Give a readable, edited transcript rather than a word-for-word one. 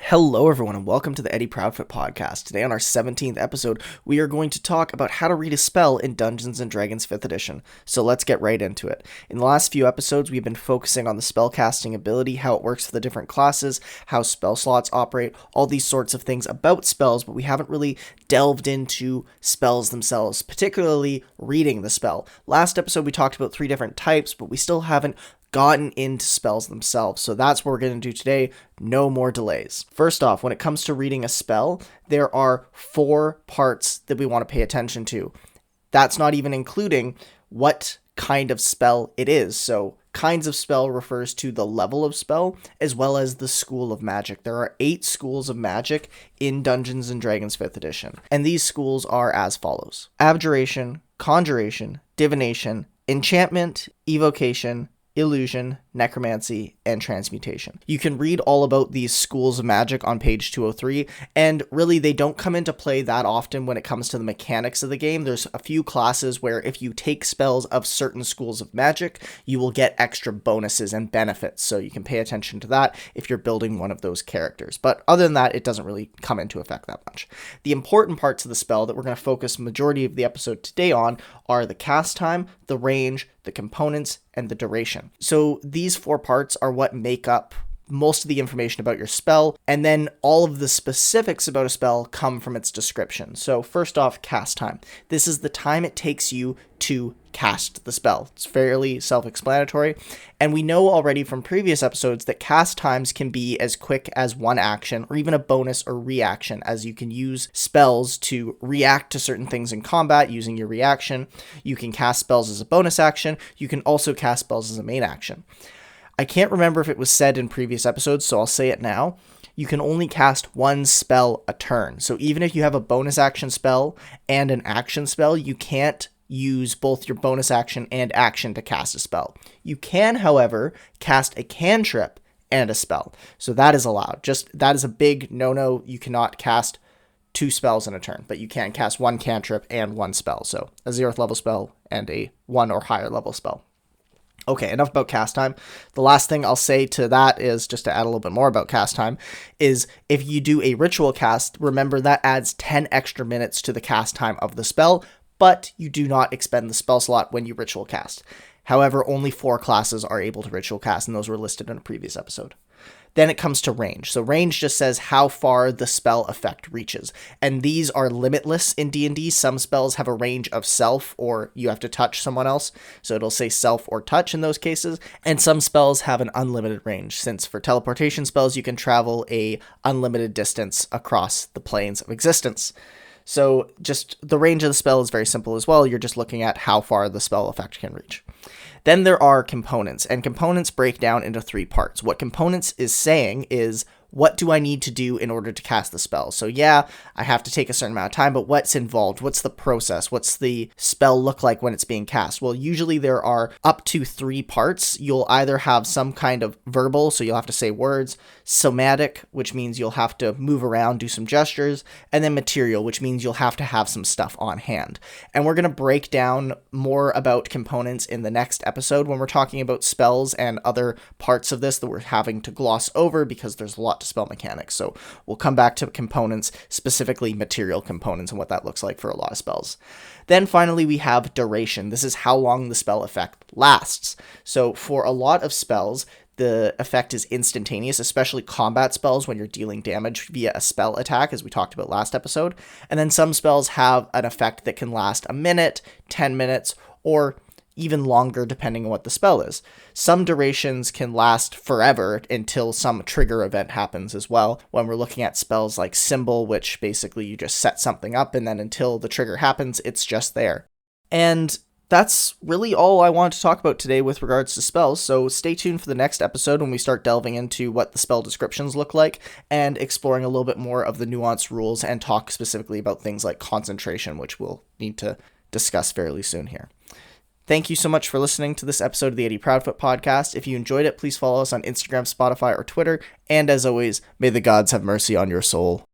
Hello everyone and welcome to the Proudfoot podcast. Today on our 17th episode, we are going to talk about how to read a spell in Dungeons & Dragons 5th edition. So let's get right into it. In the last few episodes, we've been focusing on the spellcasting ability, how it works for the different classes, how spell slots operate, all these sorts of things about spells, but we haven't really delved into spells themselves, particularly reading the spell. Last episode, we talked about 3 different types, but we still haven't gotten into spells themselves. So that's what we're going to do today. No more delays. First off, when it comes to reading a spell, there are 4 parts that we want to pay attention to. That's not even including what kind of spell it is. So kinds of spell refers to the level of spell as well as the school of magic. There are 8 schools of magic in Dungeons & Dragons 5th edition. And these schools are as follows: Abjuration, Conjuration, Divination, Enchantment, Evocation, Illusion, Necromancy, and Transmutation. You can read all about these schools of magic on page 203, and really they don't come into play that often when it comes to the mechanics of the game. There's a few classes where if you take spells of certain schools of magic, you will get extra bonuses and benefits, so you can pay attention to that if you're building one of those characters. But other than that, it doesn't really come into effect that much. The important parts of the spell that we're going to focus majority of the episode today on are the cast time, the range, the components, and the duration. So these 4 parts are what make up most of the information about your spell, and then all of the specifics about a spell come from its description. So first off, cast time. This is the time it takes you to cast the spell. It's fairly self-explanatory, and we know already from previous episodes that cast times can be as quick as 1 action or even a bonus or reaction, as you can use spells to react to certain things in combat using your reaction. You can cast spells as a bonus action. You can also cast spells as a main action. I can't remember if it was said in previous episodes, so I'll say it now. You can only cast 1 spell a turn. So even if you have a bonus action spell and an action spell, you can't use both your bonus action and action to cast a spell. You can, however, cast a cantrip and a spell. So that is allowed. Just that is a big no-no. You cannot cast 2 spells in a turn, but you can cast 1 cantrip and 1 spell. So a 0th level spell and a 1 or higher level spell. Okay, enough about cast time. The last thing I'll say to that is, just to add a little bit more about cast time, is if you do a ritual cast, remember that adds 10 extra minutes to the cast time of the spell, but you do not expend the spell slot when you ritual cast. However, only 4 classes are able to ritual cast, and those were listed in a previous episode. Then it comes to range. So range just says how far the spell effect reaches. And these are limitless in D&D. Some spells have a range of self, or you have to touch someone else. So it'll say self or touch in those cases. And some spells have an unlimited range, since for teleportation spells, you can travel a unlimited distance across the planes of existence. So just the range of the spell is very simple as well. You're just looking at how far the spell effect can reach. Then there are components, and components break down into 3 parts. What components is saying is, what do I need to do in order to cast the spell? So yeah, I have to take a certain amount of time, but what's involved? What's the process? What's the spell look like when it's being cast? Well, usually there are up to 3 parts. You'll either have some kind of verbal, so you'll have to say words, somatic, which means you'll have to move around, do some gestures, and then material, which means you'll have to have some stuff on hand. And we're going to break down more about components in the next episode when we're talking about spells and other parts of this that we're having to gloss over because there's a lot to spell mechanics. So we'll come back to components, specifically material components, and what that looks like for a lot of spells. Then finally, we have duration. This is how long the spell effect lasts. So for a lot of spells, the effect is instantaneous, especially combat spells when you're dealing damage via a spell attack, as we talked about last episode. And then some spells have an effect that can last a minute, 10 minutes, or even longer depending on what the spell is. Some durations can last forever until some trigger event happens as well, when we're looking at spells like Symbol, which basically you just set something up and then until the trigger happens, it's just there. And that's really all I want to talk about today with regards to spells, so stay tuned for the next episode when we start delving into what the spell descriptions look like and exploring a little bit more of the nuanced rules and talk specifically about things like concentration, which we'll need to discuss fairly soon here. Thank you so much for listening to this episode of the Proudfoot podcast. If you enjoyed it, please follow us on Instagram, Spotify, or Twitter. And as always, may the gods have mercy on your soul.